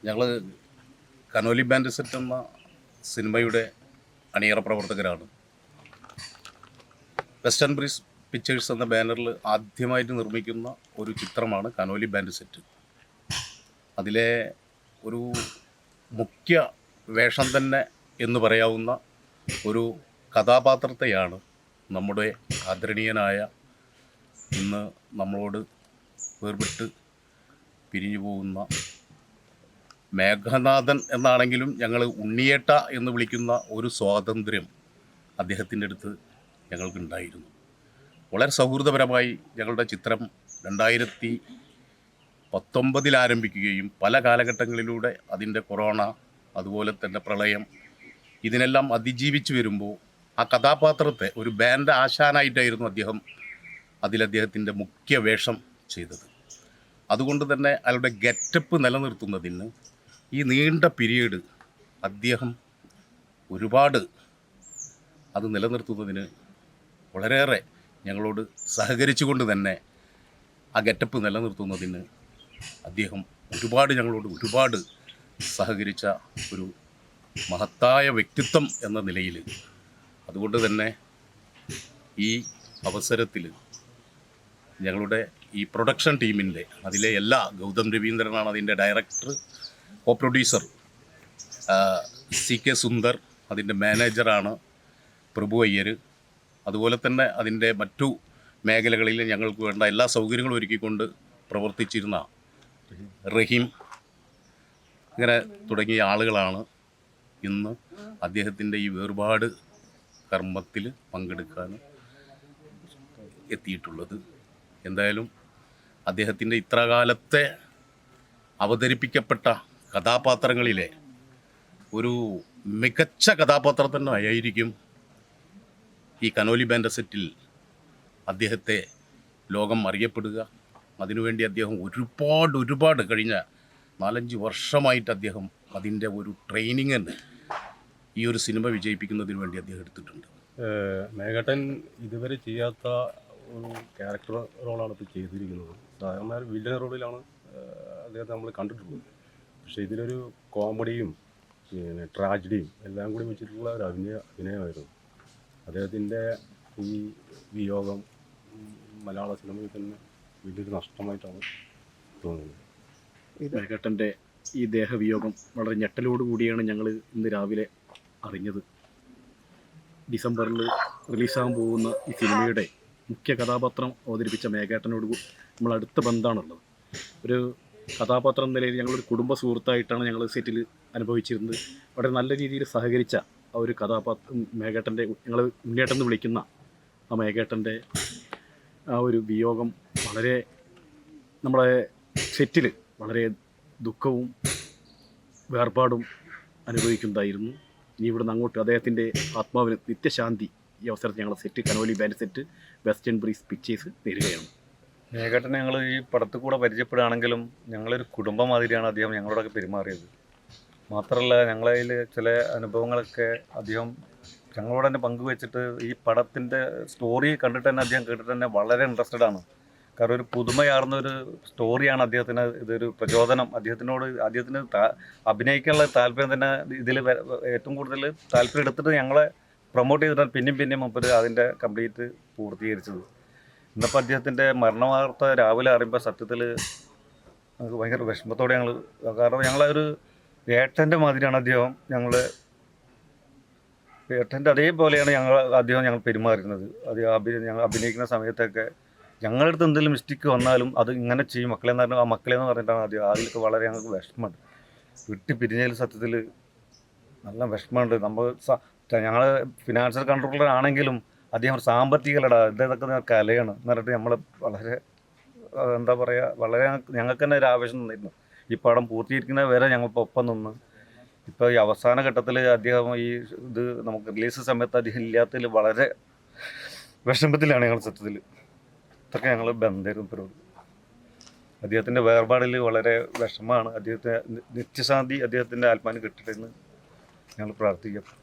ഞങ്ങൾ Conolly band set എന്ന സിനിമയുടെ അണിയറ പ്രവർത്തകരാണ്. വെസ്റ്റേൺ ബ്രീസ് പിക്ചേഴ്സ് എന്ന ബാനറിൽ ആദ്യമായിട്ട് നിർമ്മിക്കുന്ന ഒരു ചിത്രമാണ് കനോലി ബാൻഡ് സെറ്റ്. അതിലെ ഒരു മുഖ്യ വേഷം തന്നെ എന്ന് പറയാവുന്ന ഒരു കഥാപാത്രത്തെയാണ് നമ്മുടെ ആദരണീയനായ ഇന്ന് നമ്മളോട് വേർപെട്ട് പിരിഞ്ഞു പോകുന്ന മേഘനാഥൻ എന്നാണെങ്കിലും ഞങ്ങൾ ഉണ്ണിയേട്ട എന്ന് വിളിക്കുന്ന ഒരു സ്വാതന്ത്ര്യം അദ്ദേഹത്തിൻ്റെ അടുത്ത് ഞങ്ങൾക്കുണ്ടായിരുന്നു. വളരെ സൗഹൃദപരമായി ഞങ്ങളുടെ ചിത്രം 2019 ആരംഭിക്കുകയും പല കാലഘട്ടങ്ങളിലൂടെ അതിൻ്റെ കൊറോണ, അതുപോലെ തന്നെ പ്രളയം, ഇതിനെല്ലാം അതിജീവിച്ച് വരുമ്പോൾ ആ കഥാപാത്രത്തെ ഒരു ബാൻഡ് ആശാനായിട്ടായിരുന്നു അദ്ദേഹത്തിൻ്റെ മുഖ്യ വേഷം ചെയ്തത്. അതുകൊണ്ട് തന്നെ അയാളുടെ ഗെറ്റപ്പ് നിലനിർത്തുന്നതിന് ഈ നീണ്ട പീരീഡ് അദ്ദേഹം ഒരുപാട് അത് നിലനിർത്തുന്നതിന് വളരെയേറെ ഞങ്ങളോട് സഹകരിച്ചുകൊണ്ട് തന്നെ ആ ഗെറ്റപ്പ് നിലനിർത്തുന്നതിന് അദ്ദേഹം ഞങ്ങളോട് സഹകരിച്ച ഒരു മഹത്തായ വ്യക്തിത്വം എന്ന നിലയിൽ, അതുകൊണ്ട് തന്നെ ഈ അവസരത്തിൽ ഞങ്ങളുടെ ഈ പ്രൊഡക്ഷൻ ടീമിൻ്റെ അതിലെ ഗൗതം രവീന്ദ്രനാണ് അതിൻ്റെ director, co producer CK Sundar, അതിൻ്റെ മാനേജറാണ് പ്രഭു അയ്യർ, അതുപോലെ തന്നെ അതിൻ്റെ മറ്റു മേഖലകളിൽ ഞങ്ങൾക്ക് വേണ്ട എല്ലാ സൗകര്യങ്ങളും ഒരുക്കിക്കൊണ്ട് പ്രവർത്തിച്ചിരുന്ന റഹീം, ഇങ്ങനെ തുടങ്ങിയ ആളുകളാണ് ഇന്ന് അദ്ദേഹത്തിൻ്റെ ഈ വേർപാട് കർമ്മത്തിൽ പങ്കെടുക്കാൻ എത്തിയിട്ടുള്ളത്. എന്തായാലും അദ്ദേഹത്തിൻ്റെ ഇത്രകാലത്തെ അവതരിപ്പിക്കപ്പെട്ട കഥാപാത്രങ്ങളിലെ ഒരു മികച്ച കഥാപാത്രം തന്നെ ആയിരിക്കും ഈ കനോലി ബാൻഡ് സെറ്റിൽ അദ്ദേഹത്തെ ലോകം അറിയപ്പെടുക. അതിനുവേണ്ടി അദ്ദേഹം ഒരുപാട് കഴിഞ്ഞ 4-5 വർഷമായിട്ട് അദ്ദേഹം അതിൻ്റെ ഒരു ട്രെയിനിങ് തന്നെ ഈ ഒരു സിനിമ വിജയിപ്പിക്കുന്നതിന് വേണ്ടി അദ്ദേഹം എടുത്തിട്ടുണ്ട്. മേഘട്ടൻ ഇതുവരെ ചെയ്യാത്ത ഒരു ക്യാരക്ടർ റോളാണ് ഇപ്പോൾ ചെയ്തിരിക്കുന്നത്. സാധാരണ വില്ലൻ റോളിലാണ് അദ്ദേഹത്തെ നമ്മൾ കണ്ടിട്ടുള്ളത്. പക്ഷേ ഇതിലൊരു കോമഡിയും പിന്നെ ട്രാജഡിയും എല്ലാം കൂടി വെച്ചിട്ടുള്ള ഒരു അഭിനയമായിരുന്നു. അദ്ദേഹത്തിൻ്റെ ഈ വിയോഗം മലയാള സിനിമയിൽ തന്നെ വലിയൊരു നഷ്ടമായിട്ടാണ് തോന്നുന്നത്. മേഘട്ടൻ്റെ ഈ ദേഹവിയോഗം വളരെ ഞെട്ടലോടുകൂടിയാണ് ഞങ്ങൾ ഇന്ന് രാവിലെ അറിഞ്ഞത്. ഡിസംബറിൽ റിലീസാകാൻ പോകുന്ന ഈ സിനിമയുടെ മുഖ്യ കഥാപാത്രം അവതരിപ്പിച്ച മേഘട്ടനോട് നമ്മൾ അടുത്ത ബന്ധമാണുള്ളത്. ഒരു കഥാപാത്രം എന്ന നിലയിൽ ഞങ്ങളൊരു കുടുംബ സുഹൃത്തായിട്ടാണ് ഞങ്ങൾ സെറ്റിൽ അനുഭവിച്ചിരുന്നത്. വളരെ നല്ല രീതിയിൽ സഹകരിച്ച ആ ഒരു മേഘട്ടൻ്റെ, ഞങ്ങൾ ഉണ്ണിയേട്ടൻ എന്ന് വിളിക്കുന്ന ആ മേഘട്ടൻ്റെ ആ ഒരു വിയോഗം വളരെ നമ്മളെ സെറ്റിൽ വളരെ ദുഃഖവും വേർപാടും അനുഭവിക്കുന്നതായിരുന്നു. ഇനി ഇവിടുന്ന് അങ്ങോട്ട് അദ്ദേഹത്തിൻ്റെ ആത്മാവിന് നിത്യശാന്തി ഈ അവസരത്തിൽ ഞങ്ങളുടെ set Canoli band set western breeze pictures നേരുകയാണ്. മേഘട്ടനെ ഞങ്ങൾ ഈ പടത്തിൽ കൂടെ പരിചയപ്പെടുകയാണെങ്കിലും ഞങ്ങളൊരു കുടുംബം മാതിരിയാണ് അദ്ദേഹം ഞങ്ങളോടൊക്കെ പെരുമാറിയത്. മാത്രമല്ല ഞങ്ങളതിൽ ചില അനുഭവങ്ങളൊക്കെ അദ്ദേഹം ഞങ്ങളോട് തന്നെ പങ്കുവെച്ചിട്ട് ഈ പടത്തിൻ്റെ സ്റ്റോറി കണ്ടിട്ട് തന്നെ അദ്ദേഹം കേട്ടിട്ട് തന്നെ വളരെ ഇൻട്രസ്റ്റഡ് ആണ്. കാരണം ഒരു പുതുമയാർന്ന ഒരു സ്റ്റോറിയാണ് അദ്ദേഹത്തിന് ഇതൊരു പ്രചോദനം. അദ്ദേഹത്തിന് അഭിനയിക്കാനുള്ള താല്പര്യം തന്നെ ഇതിൽ ഏറ്റവും കൂടുതൽ താല്പര്യം എടുത്തിട്ട് ഞങ്ങളെ പ്രൊമോട്ട് ചെയ്തിട്ടാണ് പിന്നെയും മുമ്പ് അതിൻ്റെ കംപ്ലീറ്റ് പൂർത്തീകരിച്ചത്. ഇന്നിപ്പോൾ അദ്ദേഹത്തിൻ്റെ മരണവാർത്ത രാവിലെ അറിയുമ്പോൾ സത്യത്തിൽ നമുക്ക് ഭയങ്കര വിഷമത്തോടെ കാരണം ഞങ്ങളൊരു ഏട്ടൻ്റെ മാതിരിയാണ് അദ്ദേഹം. ഏട്ടൻ്റെ അതേപോലെയാണ് ഞങ്ങൾ പെരുമാറുന്നത്. ഞങ്ങൾ അഭിനയിക്കുന്ന സമയത്തൊക്കെ ഞങ്ങളുടെ അടുത്ത് എന്തെങ്കിലും മിസ്റ്റേക്ക് വന്നാലും അത് ഇങ്ങനെ ചെയ്യും മക്കളെന്ന് പറഞ്ഞിട്ടാണ് അതിലൊക്കെ വളരെ ഞങ്ങൾക്ക് വിഷമമുണ്ട്. വിട്ട് പിരിഞ്ഞതിൽ സത്യത്തിൽ നല്ല വിഷമമുണ്ട്. ഞങ്ങൾ ഫിനാൻഷ്യൽ കൺട്രോളർ ആണെങ്കിലും അദ്ദേഹം സാമ്പത്തികലടാ ഇതൊക്കെ കലയാണ് എന്ന് പറഞ്ഞിട്ട് നമ്മൾ വളരെ എന്താ പറയുക, വളരെ ഞങ്ങൾക്ക് തന്നെ ഒരു ആവേശം തന്നിരുന്നു. ഈ പടം പൂർത്തീകരിക്കുന്നത് വരെ ഞങ്ങളിപ്പോൾ ഒപ്പം നിന്ന് ഇപ്പോൾ ഈ അവസാന ഘട്ടത്തിൽ അദ്ദേഹം ഇത് നമുക്ക് റിലീസ് സമയത്ത് അദ്ദേഹം ഇല്ലാത്തതിൽ വളരെ വിഷമത്തിലാണ് ഞങ്ങൾ സത്യത്തിൽ. ഇതൊക്കെ ഞങ്ങൾ ബന്ധമായിരുന്നു. അദ്ദേഹത്തിൻ്റെ വേർപാടിൽ വളരെ വിഷമമാണ്. നിത്യശാന്തി അദ്ദേഹത്തിൻ്റെ ആത്മാവിന് കിട്ടട്ടെന്ന് ഞങ്ങൾ പ്രാർത്ഥിക്കാം.